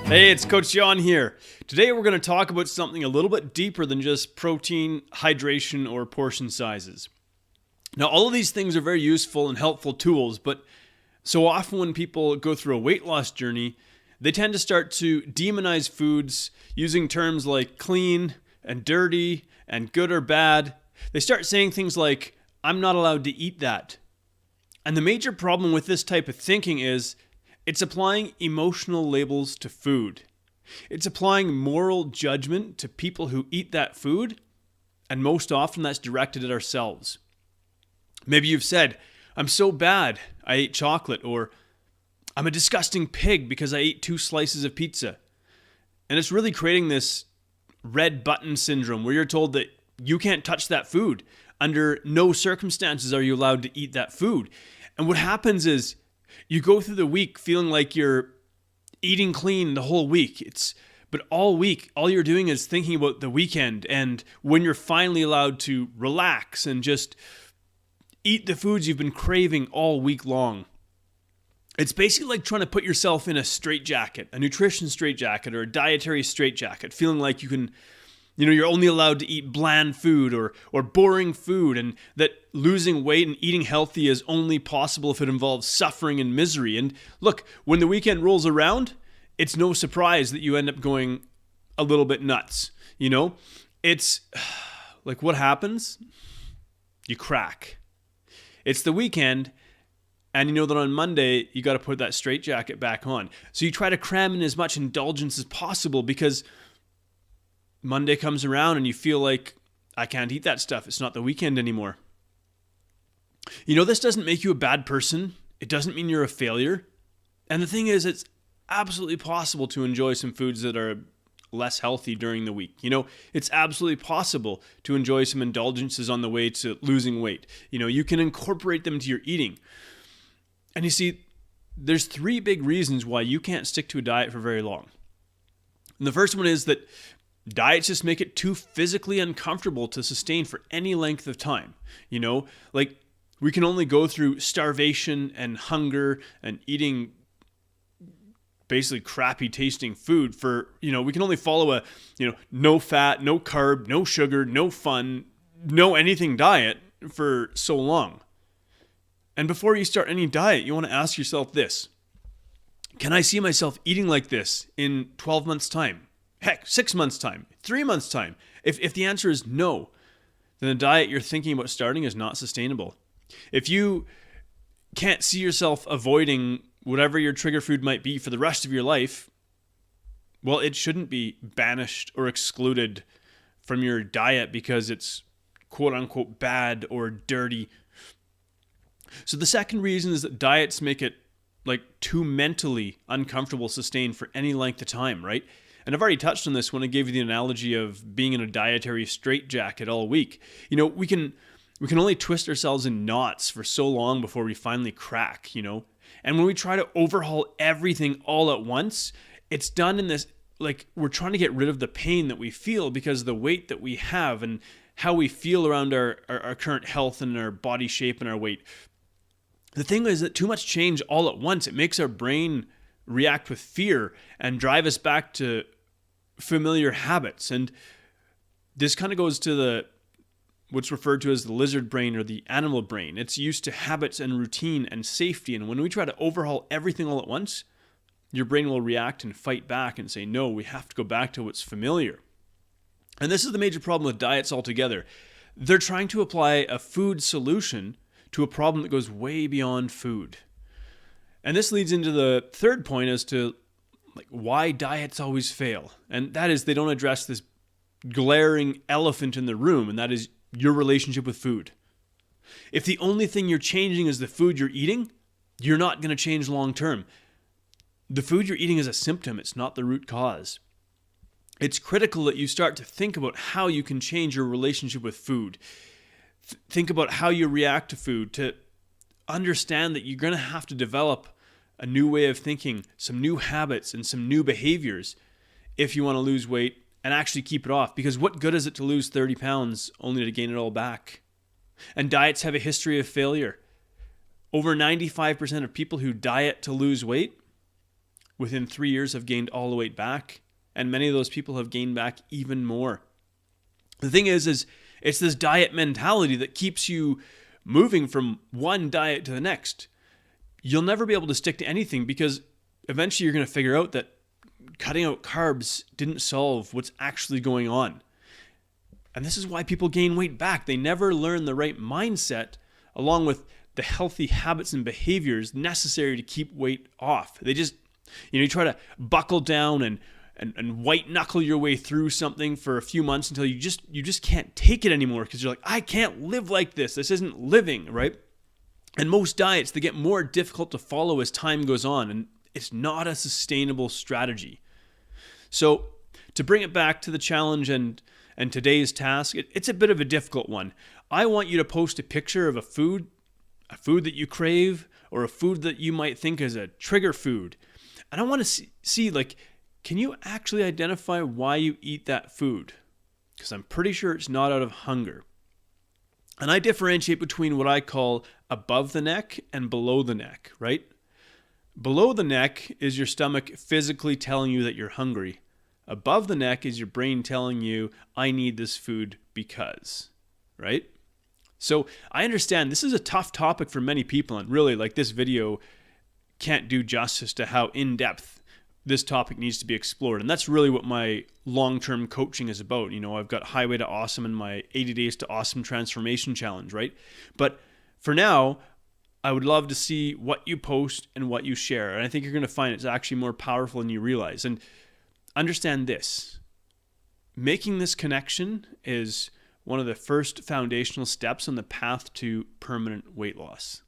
Hey, it's Coach John here. Today we're going to talk about something a little bit deeper than just protein, hydration, or portion sizes. Now, all of these things are very useful and helpful tools, but so often when people go through a weight loss journey, they tend to start to demonize foods using terms like clean and dirty and good or bad. They start saying things like, I'm not allowed to eat that. And the major problem with this type of thinking is it's applying emotional labels to food. It's applying moral judgment to people who eat that food, and most often that's directed at ourselves. Maybe you've said, I'm so bad, I ate chocolate, or I'm a disgusting pig because I ate 2 slices of pizza. And it's really creating this red button syndrome where you're told that you can't touch that food. Under no circumstances are you allowed to eat that food. And what happens is you go through the week feeling like you're eating clean the whole week. But all week, all you're doing is thinking about the weekend and when you're finally allowed to relax and just eat the foods you've been craving all week long. It's basically like trying to put yourself in a straitjacket, a nutrition straitjacket or a dietary straitjacket, feeling like you can, you're only allowed to eat bland food or boring food, and that losing weight and eating healthy is only possible if it involves suffering and misery. And look, when the weekend rolls around, it's no surprise that you end up going a little bit nuts. It's like what happens? You crack. It's the weekend, and you know that on Monday, you got to put that straitjacket back on. So you try to cram in as much indulgence as possible because Monday comes around and you feel like, I can't eat that stuff. It's not the weekend anymore. This doesn't make you a bad person. It doesn't mean you're a failure. And the thing is, it's absolutely possible to enjoy some foods that are less healthy during the week. It's absolutely possible to enjoy some indulgences on the way to losing weight. You can incorporate them into your eating. And you see, there's 3 big reasons why you can't stick to a diet for very long. And the first one is that diets just make it too physically uncomfortable to sustain for any length of time. Like we can only go through starvation and hunger and eating basically crappy tasting food for, we can only follow a, no fat, no carb, no sugar, no fun, no anything diet for so long. And before you start any diet, you want to ask yourself this: can I see myself eating like this in 12 months' time? Heck, 6 months' time, 3 months' time. If the answer is no, then the diet you're thinking about starting is not sustainable. If you can't see yourself avoiding whatever your trigger food might be for the rest of your life, well, it shouldn't be banished or excluded from your diet because it's quote unquote bad or dirty. So the second reason is that diets make it like too mentally uncomfortable to sustain for any length of time, right? And I've already touched on this when I gave you the analogy of being in a dietary straitjacket all week. We can only twist ourselves in knots for so long before we finally crack, And when we try to overhaul everything all at once, it's done in this, like we're trying to get rid of the pain that we feel because of the weight that we have and how we feel around our current health and our body shape and our weight. The thing is that too much change all at once, it makes our brain react with fear and drive us back to familiar habits. And this kind of goes to what's referred to as the lizard brain or the animal brain. It's used to habits and routine and safety. And when we try to overhaul everything all at once, your brain will react and fight back and say, no, we have to go back to what's familiar. And this is the major problem with diets altogether. They're trying to apply a food solution to a problem that goes way beyond food. And this leads into the third point as to why diets always fail. And that is they don't address this glaring elephant in the room, and that is your relationship with food. If the only thing you're changing is the food you're eating, you're not going to change long term. The food you're eating is a symptom, it's not the root cause. It's critical that you start to think about how you can change your relationship with food. Think about how you react to food, to understand that you're going to have to develop a new way of thinking, some new habits and some new behaviors if you want to lose weight and actually keep it off. Because what good is it to lose 30 pounds only to gain it all back? And diets have a history of failure. Over 95% of people who diet to lose weight within 3 years have gained all the weight back, and many of those people have gained back even more. The thing is it's this diet mentality that keeps you moving from one diet to the next. You'll never be able to stick to anything because eventually you're going to figure out that cutting out carbs didn't solve what's actually going on. And this is why people gain weight back. They never learn the right mindset along with the healthy habits and behaviors necessary to keep weight off. They just, you try to buckle down and white knuckle your way through something for a few months until you just can't take it anymore because you're like, I can't live like this. This isn't living, right? And most diets, they get more difficult to follow as time goes on, and it's not a sustainable strategy. So to bring it back to the challenge and today's task, it's a bit of a difficult one. I want you to post a picture of a food that you crave, or a food that you might think is a trigger food. And I want to see like, can you actually identify why you eat that food? Because I'm pretty sure it's not out of hunger. And I differentiate between what I call above the neck and below the neck, right? Below the neck is your stomach physically telling you that you're hungry. Above the neck is your brain telling you, I need this food because, right? So I understand this is a tough topic for many people, and really, like, this video can't do justice to how in-depth this topic needs to be explored. And that's really what my long-term coaching is about. I've got Highway to Awesome and my 80 Days to Awesome Transformation Challenge, right? But for now, I would love to see what you post and what you share. And I think you're going to find it's actually more powerful than you realize. And understand this. Making this connection is one of the first foundational steps on the path to permanent weight loss.